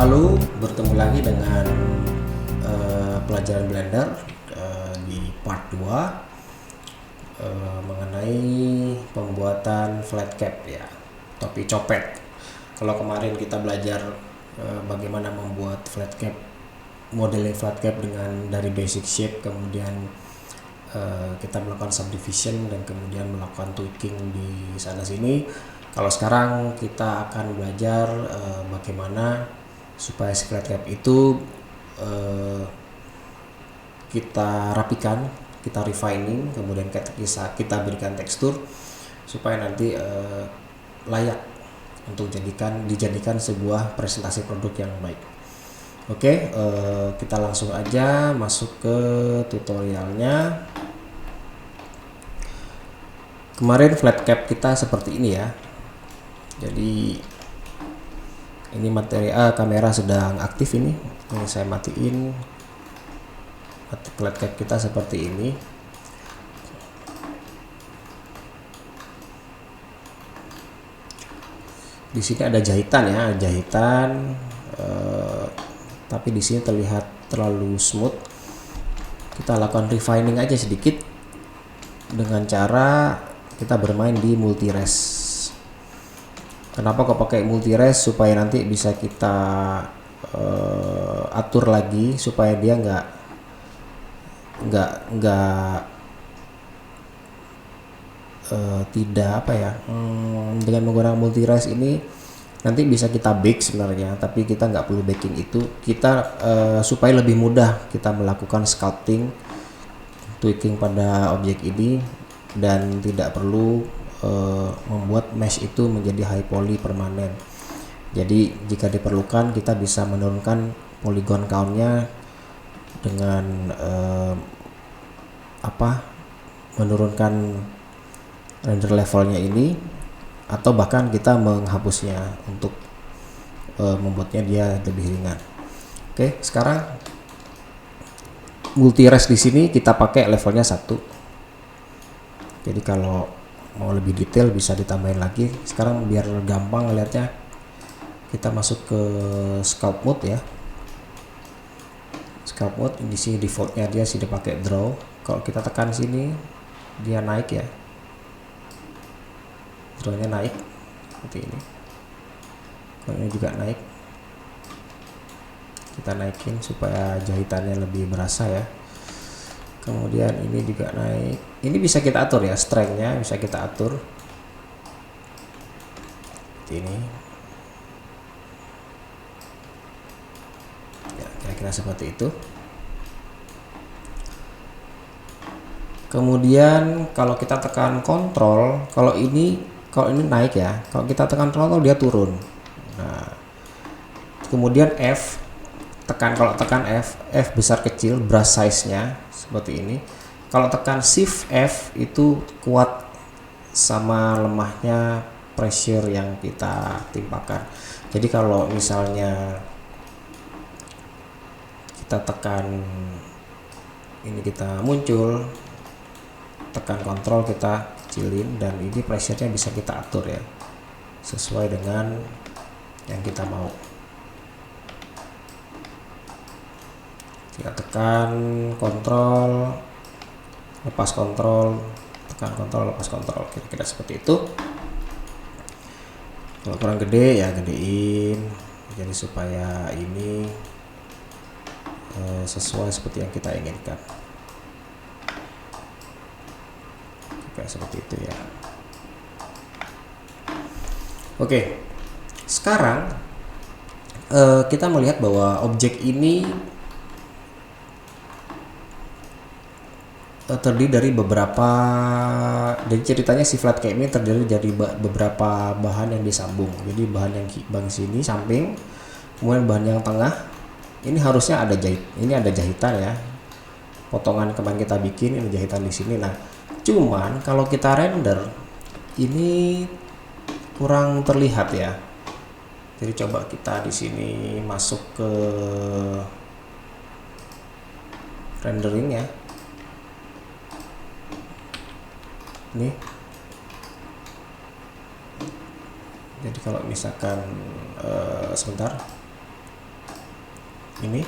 Halo, bertemu lagi dengan pelajaran Blender di part 2 mengenai pembuatan flat cap ya, topi copet. Kalau kemarin kita belajar bagaimana membuat flat cap, modeling flat cap dengan dari basic shape, kemudian kita melakukan subdivision dan kemudian melakukan tweaking di sana sini. Kalau sekarang kita akan belajar bagaimana supaya si flat cap itu kita rapikan, kita refining, kemudian kita berikan tekstur supaya nanti layak untuk dijadikan sebuah presentasi produk yang baik. Oke, kita langsung aja masuk ke tutorialnya. Kemarin flat cap kita seperti ini ya. Jadi ini kamera sedang aktif ini saya matiin. Flat cap kita seperti ini. Di sini ada jahitan ya, tapi di sini terlihat terlalu smooth. Kita lakukan refining aja sedikit dengan cara kita bermain di multi-res. Kenapa kok pakai multi-res? Supaya nanti bisa kita atur lagi supaya dia nggak tidak dengan menggunakan multi-res ini nanti bisa kita bake sebenarnya, tapi kita nggak perlu baking itu. Kita supaya lebih mudah kita melakukan sculpting, tweaking pada objek ini dan tidak perlu membuat mesh itu menjadi high poly permanen. Jadi jika diperlukan kita bisa menurunkan polygon count-nya dengan menurunkan render levelnya ini, atau bahkan kita menghapusnya untuk membuatnya dia lebih ringan. Oke, sekarang multi-res di sini kita pakai levelnya 1. Jadi kalau mau lebih detail bisa ditambahin lagi. Sekarang biar gampang ngeliatnya, kita masuk ke sculpt mode ya. Sculpt mode di sini defaultnya dia sudah pakai draw. Kalau kita tekan sini dia naik ya, drawnya naik seperti ini. Kalau ini juga naik, kita naikin supaya jahitannya lebih berasa ya. Kemudian ini juga naik. Ini bisa kita atur ya, strength-nya bisa kita atur seperti ini ya, kira-kira seperti itu. Kemudian kalau kita tekan kontrol, kalau ini naik ya, kalau kita tekan kontrol dia turun. Nah, kemudian kalau tekan F besar kecil brush size-nya seperti ini. Kalau tekan shift F itu kuat sama lemahnya pressure yang kita timpakan. Jadi kalau misalnya kita tekan ini, kita muncul, tekan kontrol kita kecilin, dan ini pressure-nya bisa kita atur ya sesuai dengan yang kita mau. Kita tekan kontrol, lepas kontrol, tekan kontrol, lepas kontrol, kira-kira seperti itu. Kalau kurang gede ya gedein, jadi supaya ini sesuai seperti yang kita inginkan. Kayak seperti itu ya. Oke, sekarang kita melihat bahwa objek ini terdiri dari jadi ceritanya si flat cap ini terdiri dari beberapa bahan yang disambung. Jadi bahan yang bagian sini samping, kemudian bahan yang tengah ini harusnya ada jahitan ya, potongan kemarin kita bikin, ini jahitan di sini. Nah, cuman kalau kita render ini kurang terlihat ya. Jadi coba kita di sini masuk ke rendering ya. Nih, jadi kalau misalkan sebentar, ini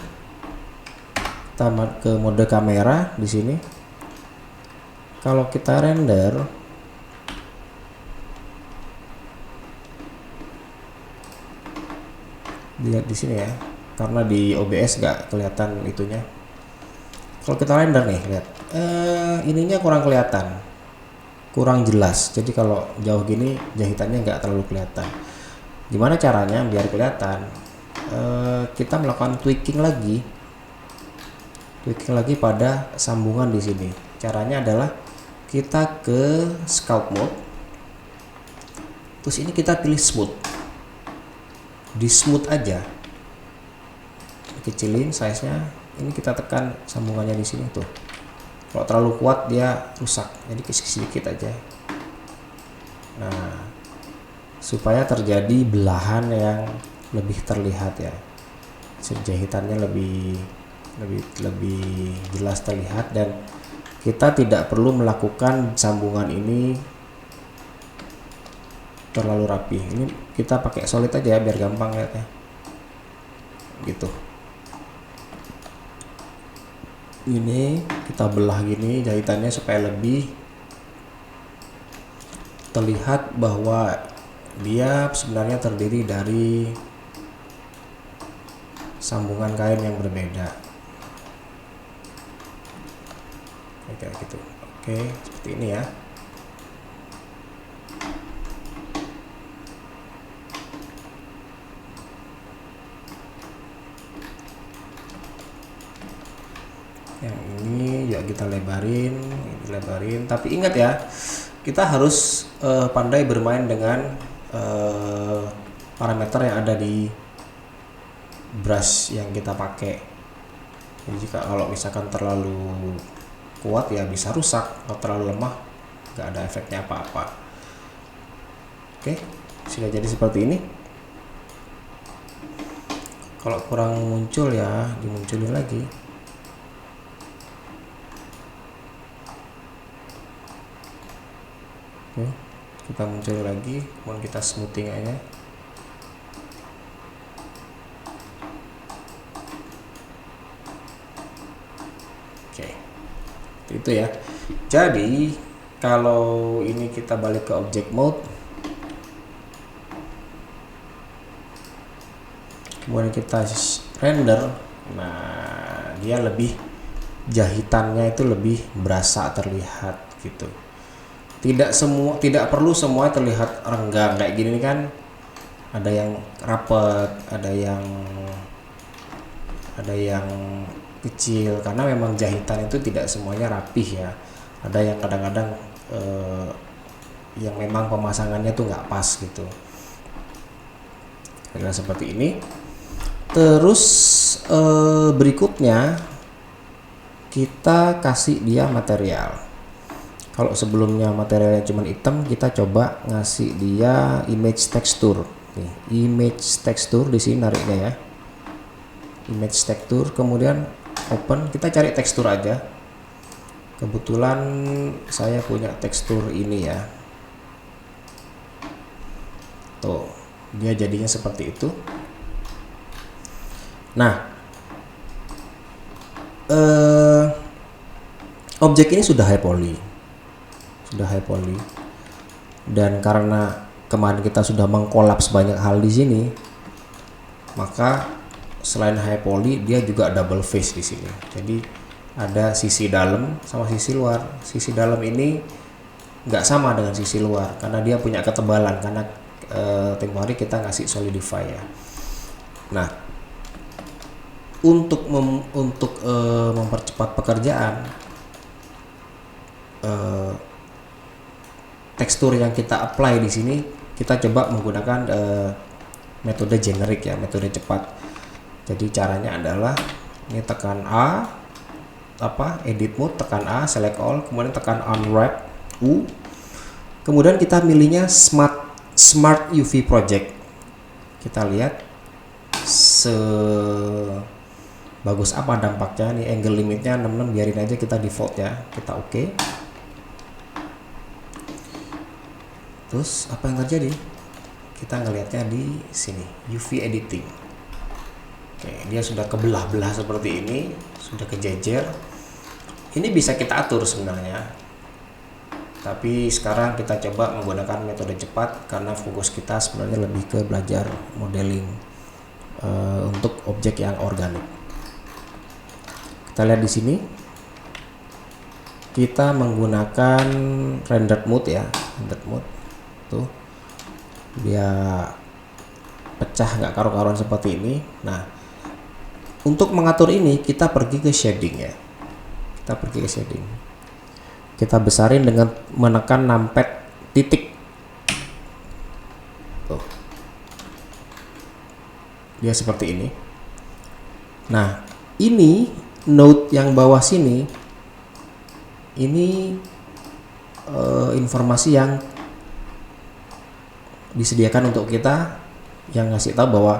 kita ke mode kamera di sini. Kalau kita render, lihat di sini ya, karena di OBS nggak kelihatan itunya. Kalau kita render nih, lihat ininya kurang kelihatan, kurang jelas. Jadi kalau jauh gini jahitannya nggak terlalu kelihatan. Gimana caranya biar kelihatan? Kita melakukan tweaking lagi pada sambungan di sini. Caranya adalah kita ke sculpt mode, terus ini kita pilih smooth, di smooth aja, kecilin size nya. Ini kita tekan sambungannya di sini tuh. Kalau terlalu kuat dia rusak, jadi sedikit aja. Nah, supaya terjadi belahan yang lebih terlihat ya, jahitannya lebih jelas terlihat, dan kita tidak perlu melakukan sambungan ini terlalu rapi. Ini kita pakai solid aja biar gampang lihatnya gitu. Ini kita belah gini jahitannya supaya lebih terlihat bahwa dia sebenarnya terdiri dari sambungan kain yang berbeda kayak gitu. Oke, seperti ini ya. Yang ini ya kita lebarin, tapi ingat ya, kita harus pandai bermain dengan parameter yang ada di brush yang kita pakai. Jadi jika kalau misalkan terlalu kuat ya bisa rusak, kalau terlalu lemah nggak ada efeknya apa-apa. Oke, sudah jadi seperti ini. Kalau kurang muncul ya dimunculin lagi. Oke, kita muncul lagi, kemudian kita smoothing aja. Oke, itu ya. Jadi kalau ini kita balik ke object mode, kemudian kita render, nah dia lebih, jahitannya itu lebih berasa terlihat gitu. Tidak perlu semua terlihat renggang kayak gini kan. Ada yang rapet, ada yang kecil, karena memang jahitan itu tidak semuanya rapih ya. Ada yang kadang-kadang yang memang pemasangannya tuh nggak pas gitu. Karena seperti ini. Terus berikutnya kita kasih dia material. Kalau sebelumnya materialnya cuma hitam, kita coba ngasih dia image texture. Nih, image texture di sini nariknya ya. Image texture, kemudian open, kita cari tekstur aja. Kebetulan saya punya tekstur ini ya. Tuh, dia jadinya seperti itu. Nah, objek ini sudah high poly, dan karena kemarin kita sudah mengkolaps banyak hal di sini, maka selain high poly dia juga double face di sini. Jadi ada sisi dalam sama sisi luar. Sisi dalam ini nggak sama dengan sisi luar karena dia punya ketebalan, karena tempo hari kita ngasih solidify ya. Nah, untuk mempercepat pekerjaan, tekstur yang kita apply di sini kita coba menggunakan metode generik ya, metode cepat. Jadi caranya adalah ini tekan A, edit mode, tekan A, select all, kemudian tekan unwrap U, kemudian kita milihnya smart UV project. Kita lihat bagus apa dampaknya. Nih angle limitnya 66, biarin aja kita default ya, kita oke. Terus apa yang terjadi? Kita ngelihatnya di sini, UV editing. Oke, dia sudah kebelah-belah seperti ini, sudah kejejer. Ini bisa kita atur sebenarnya, tapi sekarang kita coba menggunakan metode cepat karena fokus kita sebenarnya lebih ke belajar modeling untuk objek yang organik. Kita lihat di sini, kita menggunakan rendered mode ya, rendered mode tuh dia pecah nggak karu-karuan seperti ini. Nah, untuk mengatur ini kita pergi ke shading ya, kita pergi ke shading, kita besarin dengan menekan numpad titik tuh, dia seperti ini. Nah, ini node yang bawah sini ini informasi yang disediakan untuk kita, yang ngasih tahu bahwa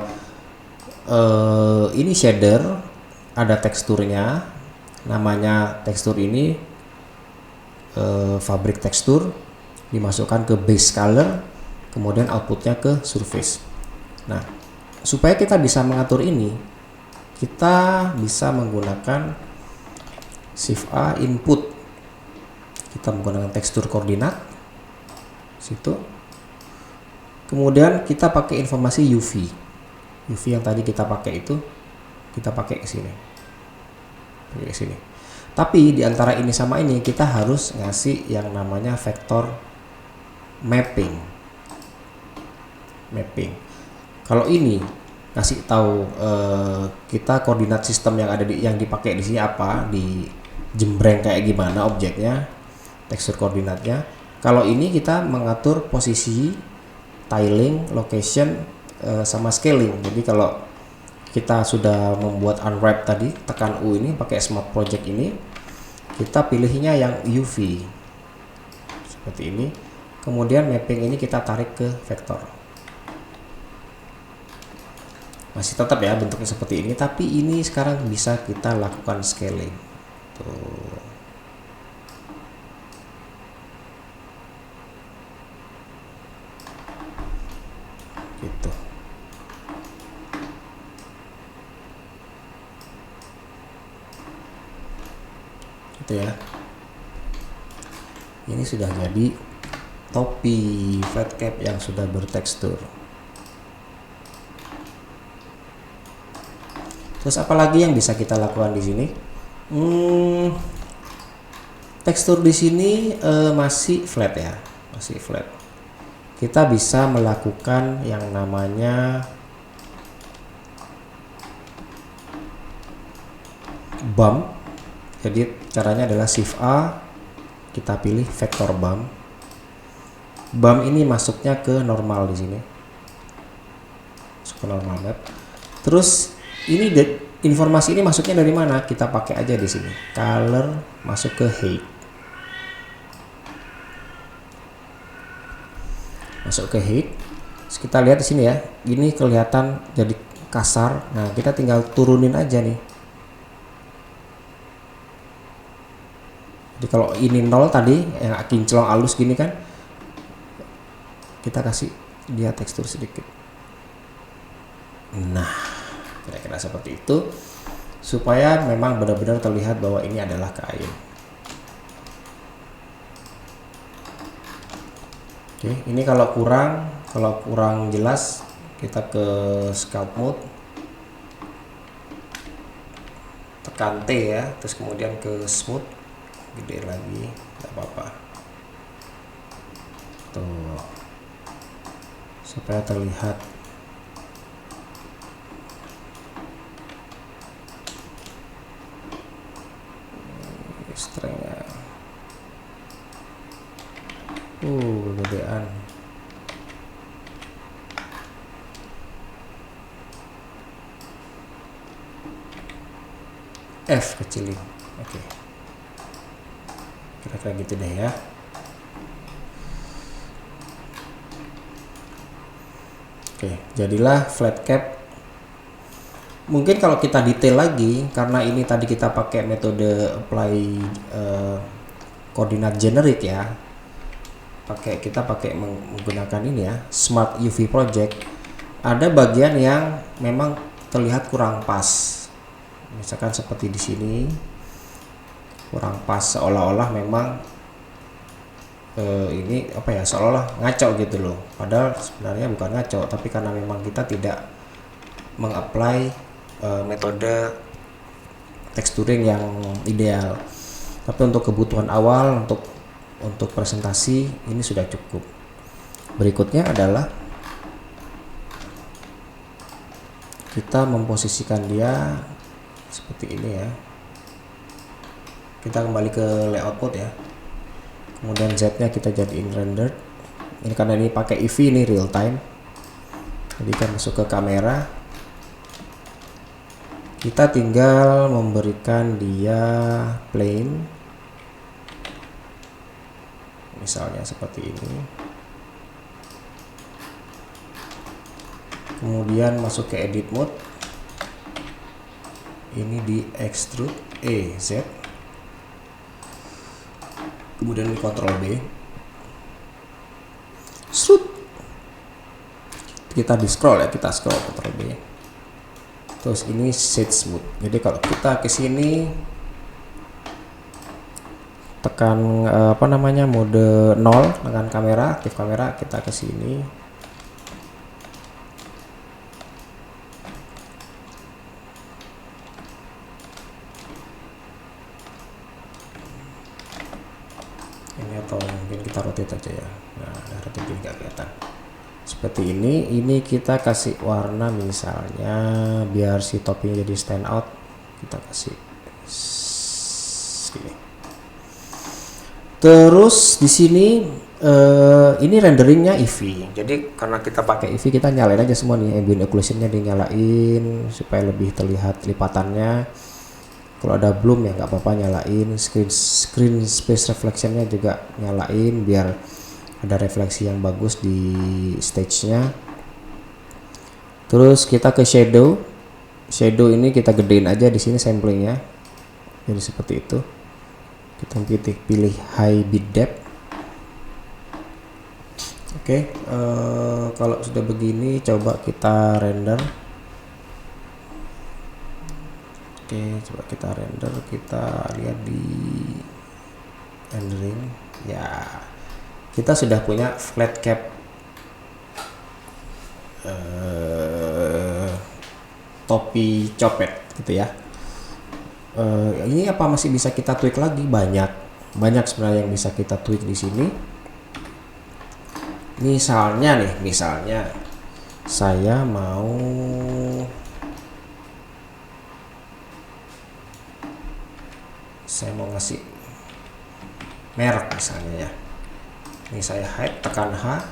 ini shader, ada teksturnya, namanya tekstur ini fabric tekstur, dimasukkan ke base color, kemudian outputnya ke surface. Nah, supaya kita bisa mengatur ini, kita bisa menggunakan shift A input, kita menggunakan tekstur koordinat situ, kemudian kita pakai informasi UV yang tadi kita pakai itu, kita pakai ke sini, tapi di antara ini sama ini kita harus ngasih yang namanya vektor mapping. Kalau ini ngasih tahu kita koordinat sistem yang ada yang dipakai di sini apa, di jembreng kayak gimana objeknya, tekstur koordinatnya. Kalau ini kita mengatur posisi, tiling, location, sama scaling. Jadi kalau kita sudah membuat unwrap tadi, tekan U ini pakai smart project ini, kita pilihnya yang UV seperti ini. Kemudian mapping ini kita tarik ke vektor. Masih tetap ya bentuknya seperti ini, tapi ini sekarang bisa kita lakukan scaling. Tuh. Gitu. Gitu ya. Ini sudah jadi topi flat cap yang sudah bertekstur. Terus apalagi yang bisa kita lakukan di sini? Tekstur di sini masih flat ya, masih flat. Kita bisa melakukan yang namanya bump. Jadi caranya adalah shift A, kita pilih vektor bump. Bump ini masuknya ke normal di sini, masuk ke normal map. Terus ini informasi ini masuknya dari mana? Kita pakai aja di sini. Color masuk ke height. Masuk ke height. Terus kita lihat di sini ya. Ini kelihatan jadi kasar. Nah, kita tinggal turunin aja nih. Jadi kalau ini 0 tadi yang kinclong halus gini kan, kita kasih dia tekstur sedikit. Nah, kira-kira seperti itu supaya memang benar-benar terlihat bahwa ini adalah kain. Oke, ini kalau kurang jelas kita ke sculpt mode, tekan T ya, terus kemudian ke smooth, gede lagi, nggak apa-apa. Tuh, supaya terlihat strengnya. Gedean. F kecilin. Oke. Kira-kira gitu deh ya. Oke, jadilah flat cap. Mungkin kalau kita detail lagi, karena ini tadi kita pakai metode apply koordinat generik ya. Kita pakai menggunakan ini ya, Smart UV Project. Ada bagian yang memang terlihat kurang pas. Misalkan seperti di sini kurang pas, seolah-olah memang ini apa ya, seolah-olah ngaco gitu loh, padahal sebenarnya bukan ngaco, tapi karena memang kita tidak mengapply metode texturing yang ideal. Tapi untuk kebutuhan awal, untuk presentasi ini sudah cukup. Berikutnya adalah kita memposisikan dia seperti ini ya. Kita kembali ke layout mode ya, kemudian Z nya kita jadiin rendered. Ini karena ini pakai Eevee, ini real time, jadi kita masuk ke kamera, kita tinggal memberikan dia plane misalnya seperti ini, kemudian masuk ke edit mode, ini di extrude Z, kemudian di Ctrl B, kita di scroll ya, kita scroll Ctrl B, terus ini shade smooth. Jadi kalau kita ke sini tekan mode 0 dengan kamera, aktif kamera, kita ke sini, ini atau mungkin kita rotate aja ya. Nah, rotate nggak kelihatan seperti ini kita kasih warna misalnya biar si topinya jadi stand out, kita kasih sini. Terus di sini ini renderingnya Eevee, jadi karena kita pakai Eevee kita nyalain aja semua nih, ambient occlusionnya dinyalain supaya lebih terlihat lipatannya. Kalau ada bloom ya nggak apa-apa, nyalain screen space reflectionnya juga nyalain biar ada refleksi yang bagus di stage-nya. Terus kita ke shadow ini kita gedein aja di sini samplingnya, jadi seperti itu. Kita pilih high bit depth. Oke, kalau sudah begini coba kita render. Oke, coba kita render, kita lihat di rendering ya, kita sudah punya flat cap topi copet gitu ya. Ini apa masih bisa kita tweak lagi? Banyak sebenarnya yang bisa kita tweak di sini. Misalnya saya mau ngasih merek misalnya ya. Ini saya hide, tekan H,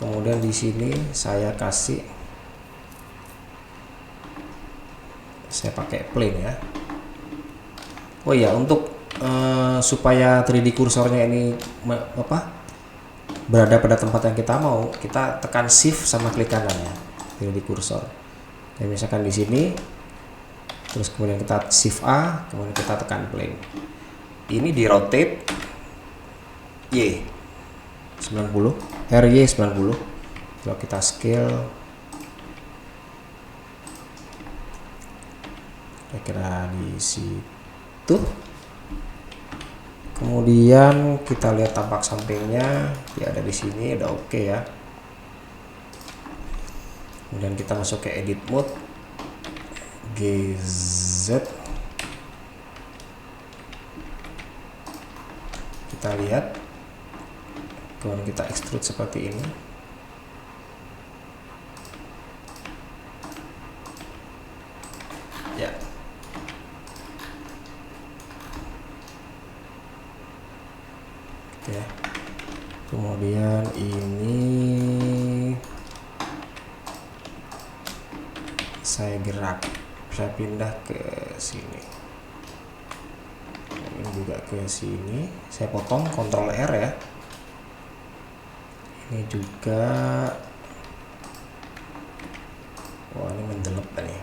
kemudian di sini saya pakai plane ya. Oh iya, untuk supaya 3D kursornya ini berada pada tempat yang kita mau, kita tekan shift sama klik kanan ya, 3D kursor. Dan misalkan di sini, terus kemudian kita shift A, kemudian kita tekan plane. Ini di rotate Y 90, RY 90. Kalau kita scale kira-kira di situ. Kemudian kita lihat tampak sampingnya, ya ada di sini, udah oke ya. Kemudian kita masuk ke edit mode, GZ. Kita lihat, kemudian kita extrude seperti ini. Ya. Oke. Kemudian ini saya gerak, saya pindah ke sini. Ini juga ke sini, saya potong, Ctrl R ya. Ini juga, wah ini mendelep nih.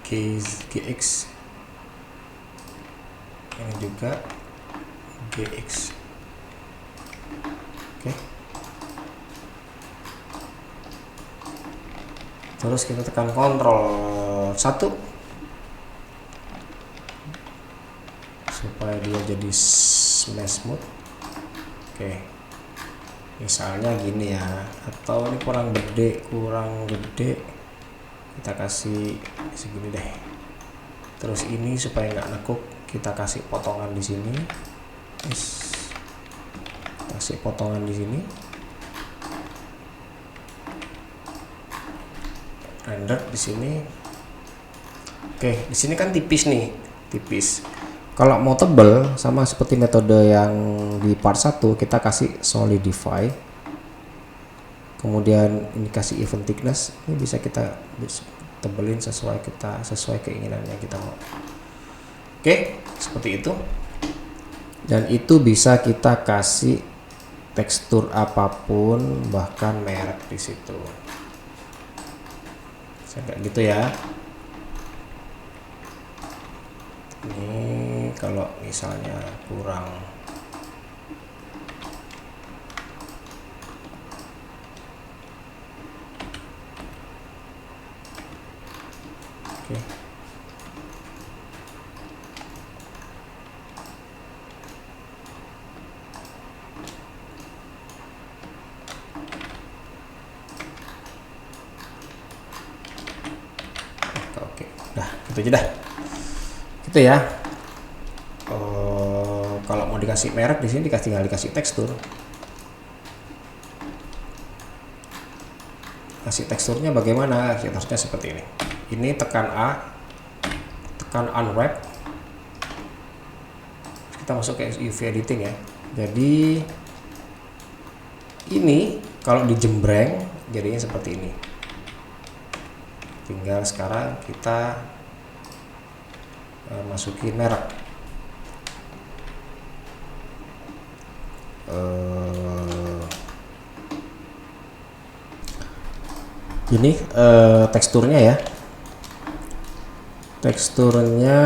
GX, ini juga GX. Oke. terus kita tekan Ctrl 1 supaya dia jadi smash mode. Oke, misalnya gini ya, atau ini kurang gede, kita kasih segini deh. Terus ini supaya nggak nekuk, kita kasih potongan di sini, kasih potongan di sini, render di sini. Oke, di sini kan tipis nih, tipis. Kalau mau tebel, sama seperti metode yang di part 1, kita kasih solidify. Kemudian ini kasih even thickness. Ini bisa kita tebelin sesuai keinginan yang kita mau. Oke, seperti itu. Dan itu bisa kita kasih tekstur apapun, bahkan merek di situ. Kayak gitu ya. Ini kalau misalnya kurang, oke. Oke, dah gitu aja dah. Gitu ya. Kalau mau dikasih merek di sini tinggal dikasih tekstur. Kasih teksturnya bagaimana? Teksturnya seperti ini. Ini tekan A, tekan unwrap. Kita masuk ke UV editing ya. Jadi ini kalau dijembreng jadinya seperti ini. Tinggal sekarang kita masukin merek. Ini teksturnya ya. Teksturnya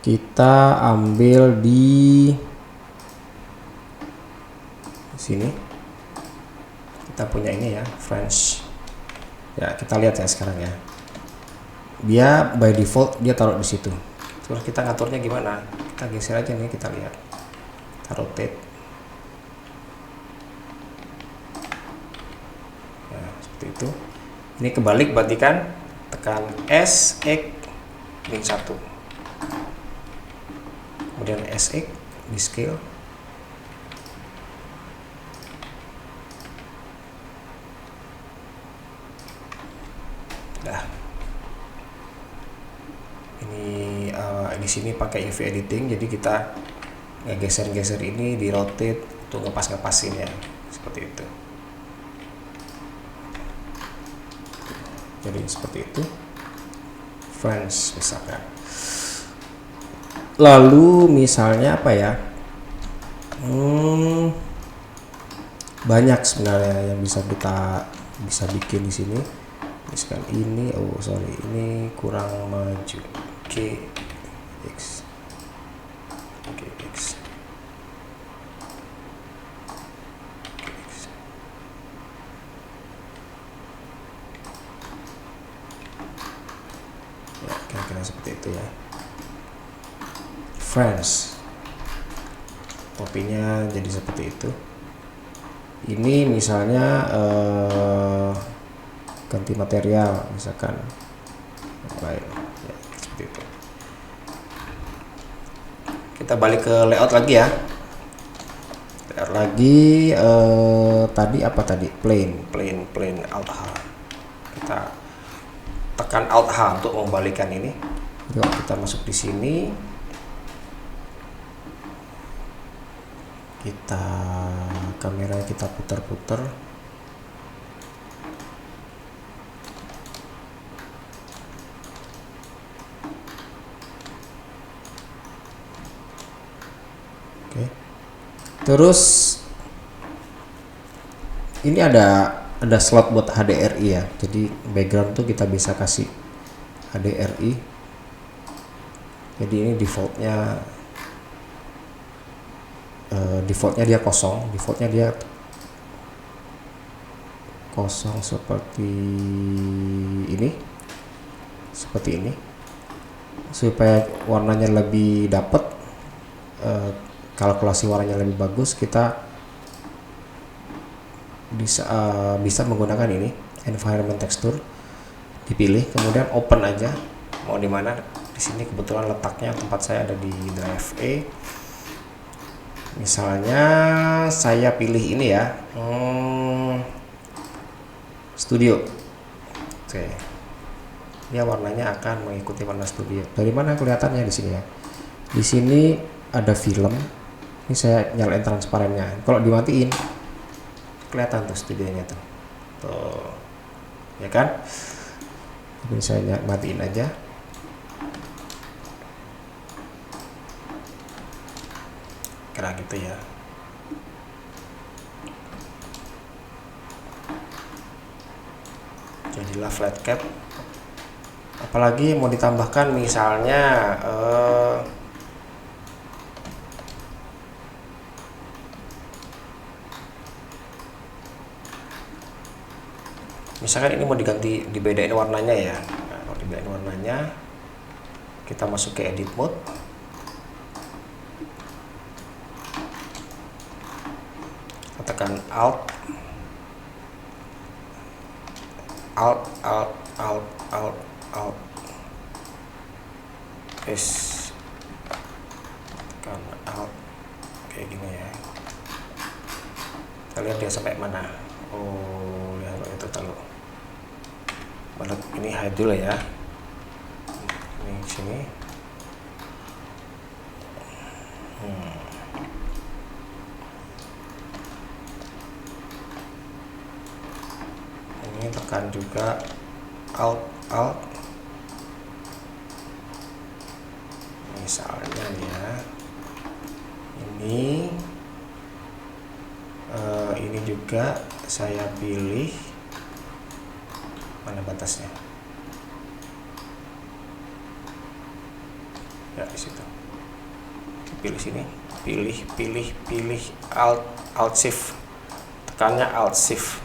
kita ambil di sini. Kita punya ini ya, French. Ya, kita lihat ya sekarang ya. Dia by default dia taruh di situ. Terus kita ngaturnya gimana? Kita geser aja nih, kita lihat. Kita rotate. Nah, seperti itu. Ini kebalik berarti kan, tekan S, X, min 1. Kemudian SX di scale. Nah, ini di sini pakai UV editing, jadi kita ngegeser-geser ini, di rotate untuk ngepas-ngepasin ya, seperti itu. Jadi seperti itu, Friends misalkan. Lalu misalnya apa ya? Banyak sebenarnya yang bisa kita bikin di sini. Misalkan ini, ini kurang maju. GX. Ya, kira-kira seperti itu ya. Friends. Topinya jadi seperti itu. Ini misalnya ganti material misalkan, baik ya, seperti itu. Kita balik ke layout lagi ya. Layout lagi, tadi apa tadi? Plain Alt H. Kita tekan Alt H untuk membalikan ini. Yuk, kita masuk di sini. Kita kamera kita putar-putar. Oke. Terus ini ada slot buat HDRI ya. Jadi background tuh kita bisa kasih HDRI. Jadi ini defaultnya dia kosong, defaultnya dia kosong seperti ini supaya warnanya lebih dapet, kalkulasi warnanya lebih bagus. Kita bisa menggunakan ini environment texture, dipilih kemudian open aja mau di mana. Di sini kebetulan letaknya tempat saya ada di drive A. Misalnya saya pilih ini ya, studio. Oke, dia warnanya akan mengikuti warna studio. Dari mana kelihatannya di sini ya? Di sini ada film. Ini saya nyalain transparannya. Kalau dimatiin kelihatan tuh studionya tuh. Tuh. Ya kan? Ini saya matiin aja. Kira gitu ya. Jadilah flat cap. Apalagi mau ditambahkan misalnya misalkan ini mau diganti, dibedain warnanya ya. Nah, kalau dibedain warnanya, kita masuk ke edit mode. Tekan alt tekan alt kayak gini ya. Kita lihat dia sampai mana. Oh, lihat itu tahu. Ini hide dulu ya. Ini sini. Ini tekan juga alt misalnya ya ini juga saya pilih mana batasnya ya, di situ pilih sini, pilih alt shift, tekannya alt shift.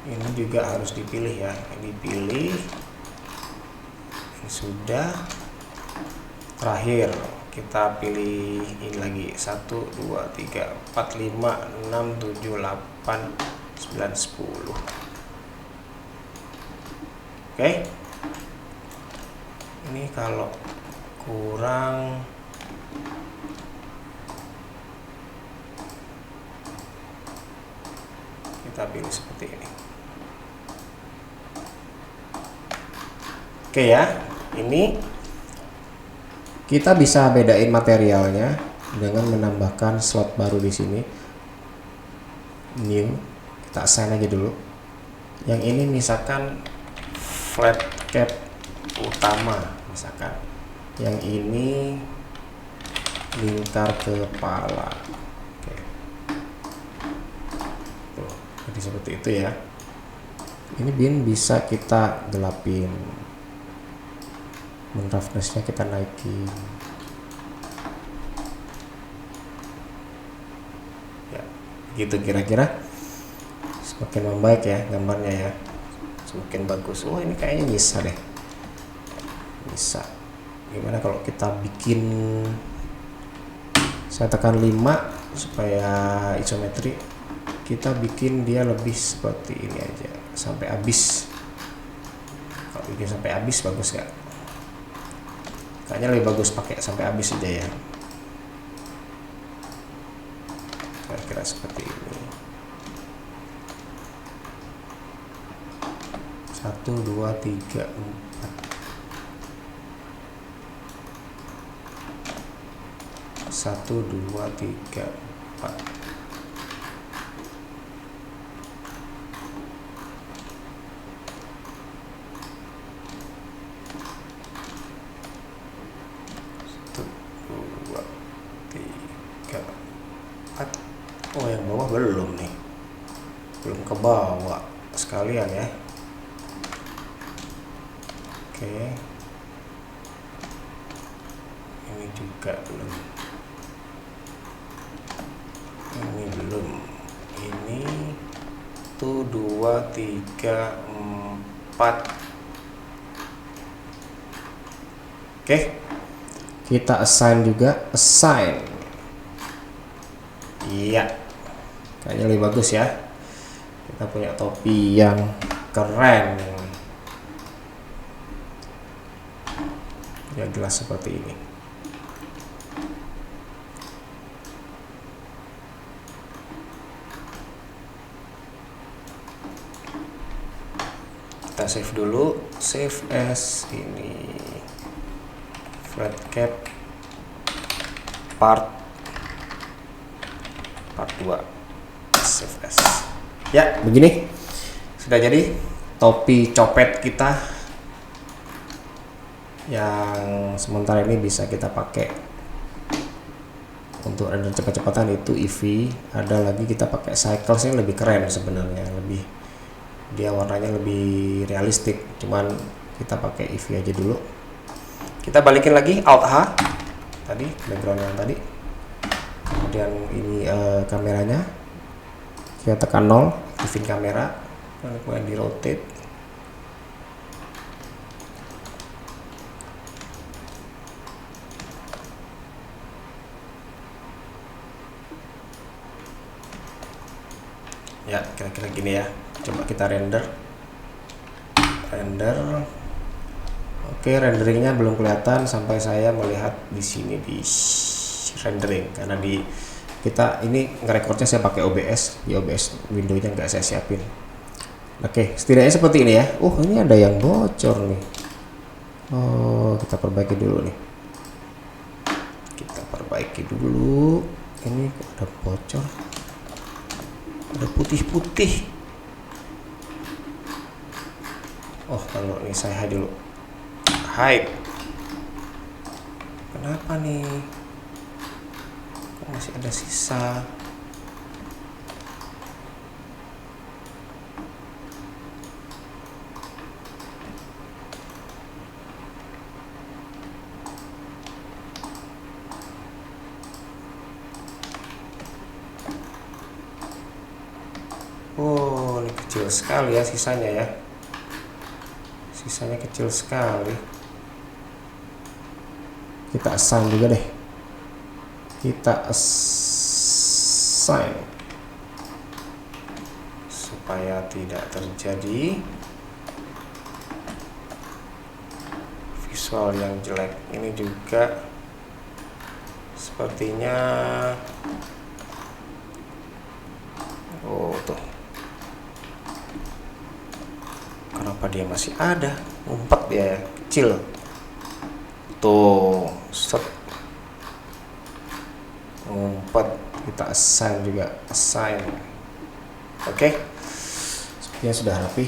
Ini juga harus dipilih ya, ini pilih, ini sudah. Terakhir kita pilih ini lagi 1 2 3 4 5 6 7 8 9 10. Oke, ini kalau kurang kita pilih seperti ini. Oke ya, ini kita bisa bedain materialnya dengan menambahkan slot baru di sini. New, kita assign aja dulu. Yang ini misalkan flat cap utama, misalkan. Yang ini lingkar kepala. Oke. Tuh, jadi seperti itu ya. Ini bisa kita gelapin. Roughness-nya kita naikin ya, gitu kira-kira. Semakin membaik ya gambarnya ya, semakin bagus. Oh, ini kayaknya bisa deh, bisa. Gimana kalau kita bikin, saya tekan 5 supaya isometri, kita bikin dia lebih seperti ini aja sampai habis. Kalau bikin sampai habis bagus gak? Kayaknya lebih bagus pakai sampai habis aja ya. Kira-kira seperti ini. 1 2 3 4. 1 2 3 4. Oh, yang bawah belum nih, belum ke bawah sekalian ya. Oke, ini juga belum, ini belum. 1 2 3 4. Oke, kita assign juga, assign. Iya, kayaknya lebih bagus ya. Kita punya topi yang keren, ya jelas seperti ini. Kita save dulu, save as ini flat cap part 2, save as. Ya, begini sudah jadi topi copet kita yang sementara ini bisa kita pakai untuk render cepat-cepatan, itu EV. Ada lagi kita pakai cycles yang lebih keren sebenarnya, lebih dia warnanya lebih realistik, cuman kita pakai EV aja dulu. Kita balikin lagi Alt H tadi, background yang tadi, kemudian ini kameranya kita tekan 0, aktifin kamera, kemudian di rotate. Ya, kira-kira gini ya. Coba kita render. Oke, renderingnya belum kelihatan sampai saya melihat di sini di rendering, karena di kita ini ngerekornya saya pakai OBS, di OBS windownya nggak saya siapin. Oke, setidaknya seperti ini ya. Ini ada yang bocor nih. Kita perbaiki dulu nih. Ini kok ada bocor, ada putih-putih. Kalau ini saya hide dulu. Hide. Kenapa nih? Masih ada sisa. Ini kecil sekali ya sisanya ya. Sisanya kecil sekali. Kita assign juga deh. Kita assign supaya tidak terjadi visual yang jelek. Ini juga sepertinya tuh. Kenapa dia masih ada? Ngumpet dia ya, kecil. Tuh, set. Ngumpet. Kita assign juga, assign. Oke. Sepertinya sudah rapi.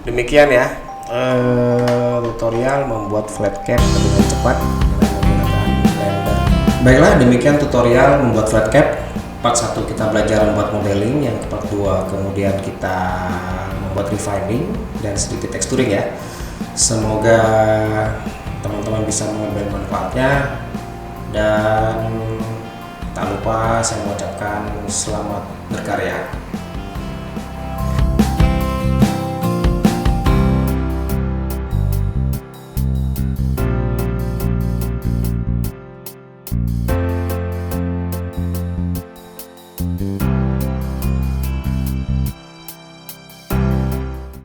Demikian ya tutorial membuat flat cap dengan cepat dengan menggunakan Blender. Baiklah, demikian tutorial membuat flat cap. Part 1 kita belajar membuat modeling, yang part 2 kemudian kita membuat refining dan sedikit texturing ya. Semoga teman-teman bisa mengambil manfaatnya, dan tak lupa saya mengucapkan selamat berkarya.